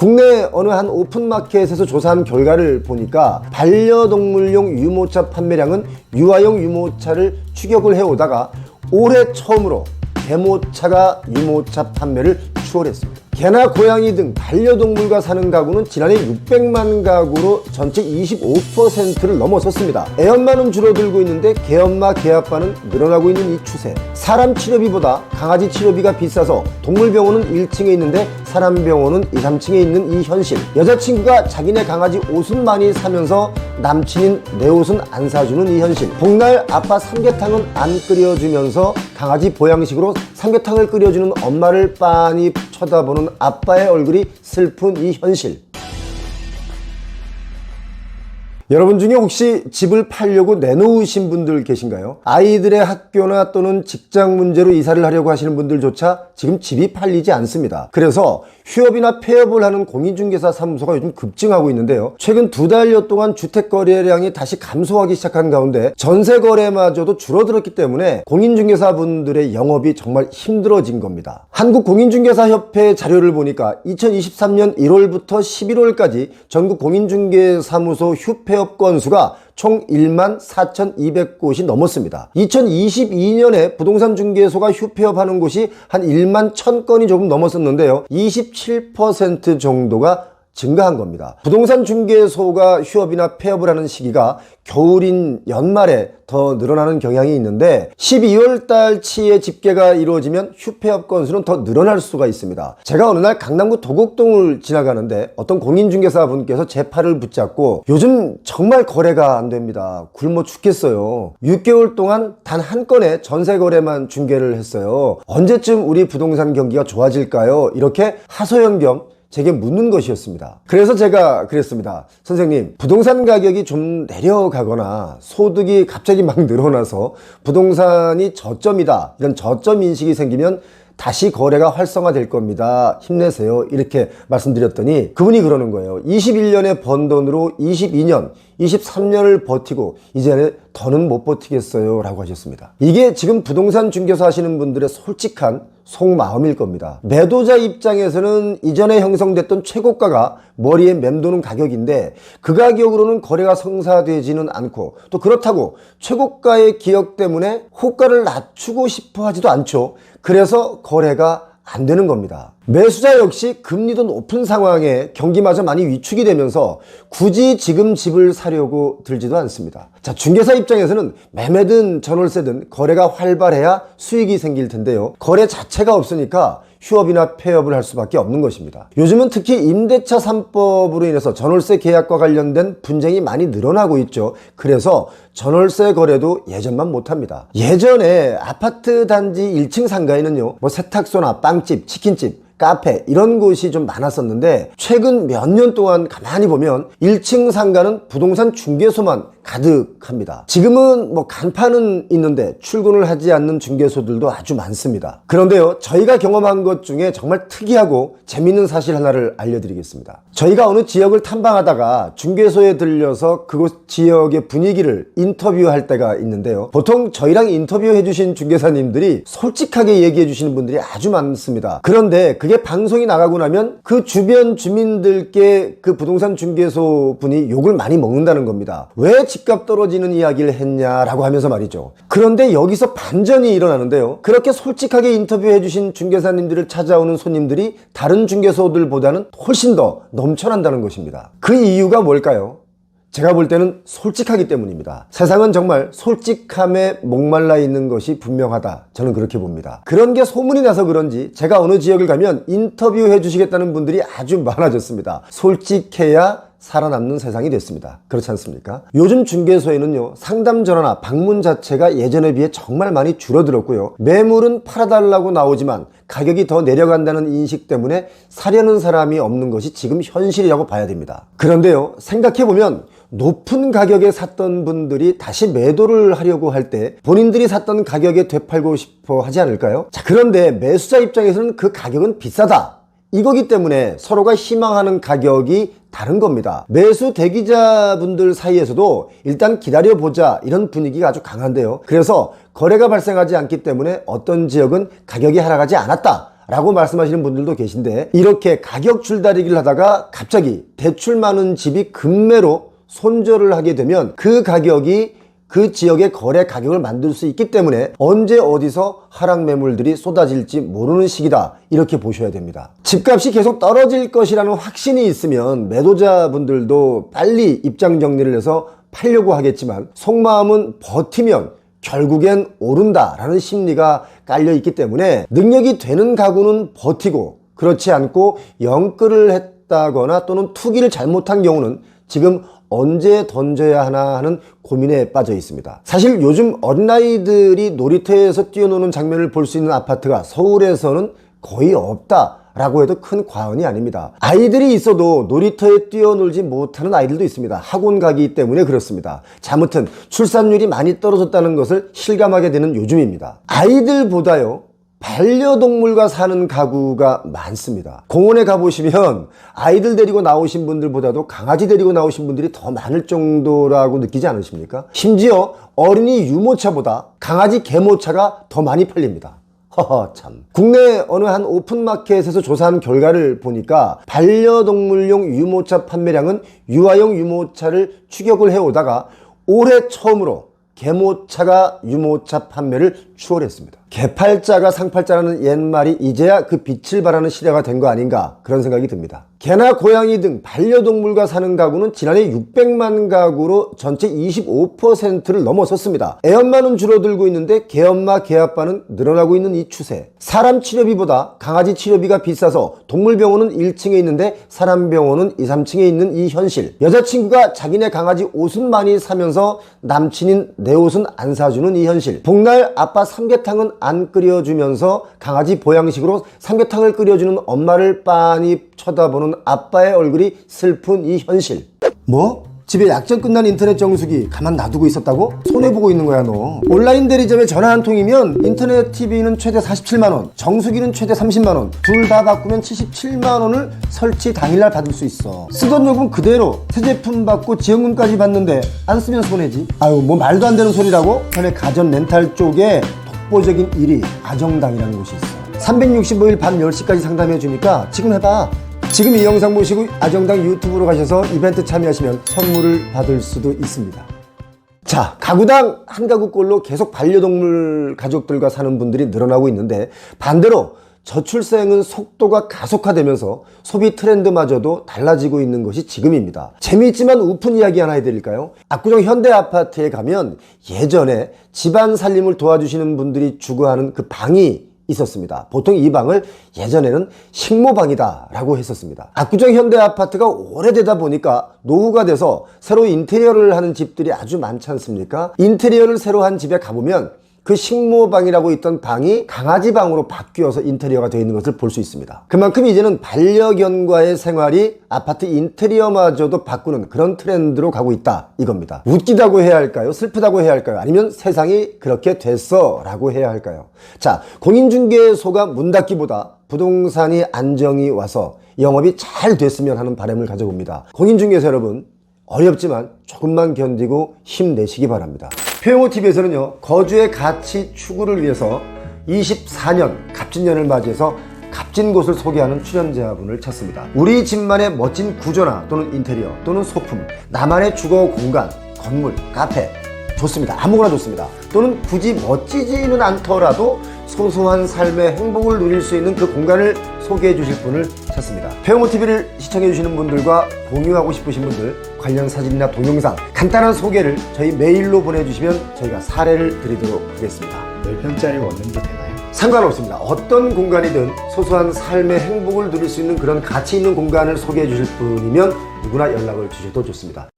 국내 어느 한 오픈마켓에서 조사한 결과를 보니까 반려동물용 유모차 판매량은 유아용 유모차를 추격을 해오다가 올해 처음으로 대모차가 유모차 판매를 추월했습니다. 개나 고양이 등 반려동물과 사는 가구는 지난해 600만 가구로 전체 25%를 넘어섰습니다. 애엄마는 줄어들고 있는데 개엄마, 개아빠는 늘어나고 있는 이 추세. 사람 치료비보다 강아지 치료비가 비싸서 동물병원은 1층에 있는데 사람 병원은 2, 3층에 있는 이 현실. 여자친구가 자기네 강아지 옷은 많이 사면서 남친인 내 옷은 안 사주는 이 현실. 복날 아빠 삼계탕은 안 끓여주면서 강아지 보양식으로 삼계탕을 끓여주는 엄마를 빤히 쳐다보는 아빠의 얼굴이 슬픈 이 현실. 여러분 중에 혹시 집을 팔려고 내놓으신 분들 계신가요? 아이들의 학교나 또는 직장 문제로 이사를 하려고 하시는 분들조차 지금 집이 팔리지 않습니다. 그래서 휴업이나 폐업을 하는 공인중개사 사무소가 요즘 급증하고 있는데요. 최근 2달여 동안 주택거래량이 다시 감소하기 시작한 가운데 전세거래마저도 줄어들었기 때문에 공인중개사분들의 영업이 정말 힘들어진 겁니다. 한국공인중개사협회 자료를 보니까 2023년 1월부터 11월까지 전국 공인중개사무소 휴폐업 건수가 총 1만 4,200곳이 넘었습니다. 2022년에 부동산 중개소가 휴폐업하는 곳이 한 1만 1,000건이 조금 넘었었는데요. 27% 정도가 증가한 겁니다. 부동산 중개소가 휴업이나 폐업을 하는 시기가 겨울인 연말에 더 늘어나는 경향이 있는데 12월 달치의 집계가 이루어지면 휴폐업 건수는 더 늘어날 수가 있습니다. 제가 어느 날 강남구 도곡동을 지나가는데 어떤 공인중개사분께서 제 팔을 붙잡고 요즘 정말 거래가 안 됩니다. 굶어 죽겠어요. 6개월 동안 단 한 건의 전세 거래만 중개를 했어요. 언제쯤 우리 부동산 경기가 좋아질까요? 이렇게 하소연 겸 제게 묻는 것이었습니다. 그래서 제가 그랬습니다. 선생님, 부동산 가격이 좀 내려가거나 소득이 갑자기 막 늘어나서 부동산이 저점이다, 이런 저점 인식이 생기면 다시 거래가 활성화될 겁니다. 힘내세요. 이렇게 말씀드렸더니 그분이 그러는 거예요. 21년에 번 돈으로 22년, 23년을 버티고 이제는 더는 못 버티겠어요 라고 하셨습니다. 이게 지금 부동산 중개사 하시는 분들의 솔직한 속마음일 겁니다. 매도자 입장에서는 이전에 형성됐던 최고가가 머리에 맴도는 가격인데 그 가격으로는 거래가 성사되지는 않고, 또 그렇다고 최고가의 기억 때문에 호가를 낮추고 싶어 하지도 않죠. 그래서 거래가 안 되는 겁니다. 매수자 역시 금리도 높은 상황에 경기마저 많이 위축이 되면서 굳이 지금 집을 사려고 들지도 않습니다. 자, 중개사 입장에서는 매매든 전월세든 거래가 활발해야 수익이 생길 텐데요. 거래 자체가 없으니까 휴업이나 폐업을 할 수밖에 없는 것입니다. 요즘은 특히 임대차 3법으로 인해서 전월세 계약과 관련된 분쟁이 많이 늘어나고 있죠. 그래서 전월세 거래도 예전만 못합니다. 예전에 아파트 단지 1층 상가에는요, 세탁소나 빵집, 치킨집, 카페 이런 곳이 좀 많았었는데 최근 몇 년 동안 가만히 보면 1층 상가는 부동산 중개소만 가득합니다. 지금은 간판은 있는데 출근을 하지 않는 중개소들도 아주 많습니다. 그런데요, 저희가 경험한 것 중에 정말 특이하고 재밌는 사실 하나를 알려드리겠습니다. 저희가 어느 지역을 탐방하다가 중개소에 들려서 그곳 지역의 분위기를 인터뷰할 때가 있는데요. 보통 저희랑 인터뷰해 주신 중개사님들이 솔직하게 얘기해 주시는 분들이 아주 많습니다. 그런데 그게 방송이 나가고 나면 그 주변 주민들께 그 부동산 중개소 분이 욕을 많이 먹는다는 겁니다. 왜 집값 떨어지는 이야기를 했냐라고 하면서 말이죠. 그런데 여기서 반전이 일어나는데요. 그렇게 솔직하게 인터뷰해 주신 중개사님들을 찾아오는 손님들이 다른 중개소들보다는 훨씬 더 넘쳐난다는 것입니다. 그 이유가 뭘까요? 제가 볼 때는 솔직하기 때문입니다. 세상은 정말 솔직함에 목말라 있는 것이 분명하다. 저는 그렇게 봅니다. 그런 게 소문이 나서 그런지 제가 어느 지역을 가면 인터뷰해 주시겠다는 분들이 아주 많아졌습니다. 솔직해야 살아남는 세상이 됐습니다. 그렇지 않습니까? 요즘 중개소에는요, 상담 전화나 방문 자체가 예전에 비해 정말 많이 줄어들었고요. 매물은 팔아달라고 나오지만 가격이 더 내려간다는 인식 때문에 사려는 사람이 없는 것이 지금 현실이라고 봐야 됩니다. 그런데요, 생각해보면 높은 가격에 샀던 분들이 다시 매도를 하려고 할 때 본인들이 샀던 가격에 되팔고 싶어 하지 않을까요? 자, 그런데 매수자 입장에서는 그 가격은 비싸다, 이거기 때문에 서로가 희망하는 가격이 다른 겁니다. 매수 대기자분들 사이에서도 일단 기다려보자, 이런 분위기가 아주 강한데요. 그래서 거래가 발생하지 않기 때문에 어떤 지역은 가격이 하락하지 않았다, 라고 말씀하시는 분들도 계신데, 이렇게 가격 줄다리기를 하다가 갑자기 대출 많은 집이 급매로 손절을 하게 되면 그 가격이 그 지역의 거래 가격을 만들 수 있기 때문에 언제 어디서 하락 매물들이 쏟아질지 모르는 시기다, 이렇게 보셔야 됩니다. 집값이 계속 떨어질 것이라는 확신이 있으면 매도자분들도 빨리 입장 정리를 해서 팔려고 하겠지만, 속마음은 버티면 결국엔 오른다라는 심리가 깔려있기 때문에 능력이 되는 가구는 버티고, 그렇지 않고 영끌을 했다거나 또는 투기를 잘못한 경우는 지금 언제 던져야 하나 하는 고민에 빠져 있습니다. 사실 요즘 어린아이들이 놀이터에서 뛰어노는 장면을 볼 수 있는 아파트가 서울에서는 거의 없다라고 해도 큰 과언이 아닙니다. 아이들이 있어도 놀이터에 뛰어놀지 못하는 아이들도 있습니다. 학원 가기 때문에 그렇습니다. 아무튼 출산율이 많이 떨어졌다는 것을 실감하게 되는 요즘입니다. 아이들보다요, 반려동물과 사는 가구가 많습니다. 공원에 가보시면 아이들 데리고 나오신 분들보다도 강아지 데리고 나오신 분들이 더 많을 정도라고 느끼지 않으십니까? 심지어 어린이 유모차보다 강아지 개모차가 더 많이 팔립니다. 허허, 참. 국내 어느 한 오픈마켓에서 조사한 결과를 보니까 반려동물용 유모차 판매량은 유아용 유모차를 추격을 해오다가 올해 처음으로 개모차가 유모차 판매를 추월했습니다. 개팔자가 상팔자라는 옛말이 이제야 그 빛을 발하는 시대가 된 거 아닌가, 그런 생각이 듭니다. 개나 고양이 등 반려동물과 사는 가구는 지난해 600만 가구로 전체 25%를 넘어섰습니다. 애엄마는 줄어들고 있는데 개엄마, 개아빠는 늘어나고 있는 이 추세. 사람 치료비보다 강아지 치료비가 비싸서 동물병원은 1층에 있는데 사람 병원은 2, 3층에 있는 이 현실. 여자친구가 자기네 강아지 옷은 많이 사면서 남친인 내 옷은 안 사주는 이 현실. 복날 아빠 삼계탕은 안 끓여주면서 강아지 보양식으로 삼계탕을 끓여주는 엄마를 빤히 쳐다보는 아빠의 얼굴이 슬픈 이 현실. 뭐? 집에 약정 끝난 인터넷 정수기 가만 놔두고 있었다고? 손해보고 있는 거야 너. 온라인 대리점에 전화 한 통이면 인터넷 TV는 최대 47만원, 정수기는 최대 30만원, 둘 다 바꾸면 77만원을 설치 당일날 받을 수 있어. 쓰던 요금 그대로 새 제품 받고 지원금까지 받는데 안 쓰면 손해지. 아유, 뭐 말도 안 되는 소리라고? 전에 가전 렌탈 쪽에 독보적인 1위 아정당이라는 곳이 있어. 365일 밤 10시까지 상담해 주니까 지금 해봐. 지금 이 영상 보시고 아정당 유튜브로 가셔서 이벤트 참여하시면 선물을 받을 수도 있습니다. 자, 가구당 한 가구꼴로 계속 반려동물 가족들과 사는 분들이 늘어나고 있는데, 반대로 저출생은 속도가 가속화되면서 소비 트렌드마저도 달라지고 있는 것이 지금입니다. 재미있지만 우픈 이야기 하나 해드릴까요? 압구정 현대아파트에 가면 예전에 집안 살림을 도와주시는 분들이 주거하는 그 방이 있었습니다. 보통 이 방을 예전에는 식모방이다 라고 했었습니다. 압구정 현대아파트가 오래되다 보니까 노후가 돼서 새로 인테리어를 하는 집들이 아주 많지 않습니까? 인테리어를 새로 한 집에 가보면 그 식모방이라고 있던 방이 강아지방으로 바뀌어서 인테리어가 되어 있는 것을 볼 수 있습니다. 그만큼 이제는 반려견과의 생활이 아파트 인테리어마저도 바꾸는 그런 트렌드로 가고 있다, 이겁니다. 웃기다고 해야 할까요? 슬프다고 해야 할까요? 아니면 세상이 그렇게 됐어 라고 해야 할까요? 자, 공인중개소가 문 닫기보다 부동산이 안정이 와서 영업이 잘 됐으면 하는 바람을 가져봅니다. 공인중개소 여러분, 어렵지만 조금만 견디고 힘내시기 바랍니다. 표영호TV에서는요, 거주의 가치 추구를 위해서 24년 갑진년을 맞이해서 값진 곳을 소개하는 출연자분을 찾습니다. 우리 집만의 멋진 구조나 또는 인테리어 또는 소품, 나만의 주거 공간, 건물, 카페, 좋습니다. 아무거나 좋습니다. 또는 굳이 멋지지는 않더라도 소소한 삶의 행복을 누릴 수 있는 그 공간을 소개해 주실 분을 찾습니다. 표영호TV를 시청해 주시는 분들과 공유하고 싶으신 분들, 관련 사진이나 동영상 간단한 소개를 저희 메일로 보내주시면 저희가 사례를 드리도록 하겠습니다. 10평짜리 원룸도 되나요? 상관없습니다. 어떤 공간이든 소소한 삶의 행복을 누릴 수 있는 그런 가치 있는 공간을 소개해 주실 분이면 누구나 연락을 주셔도 좋습니다.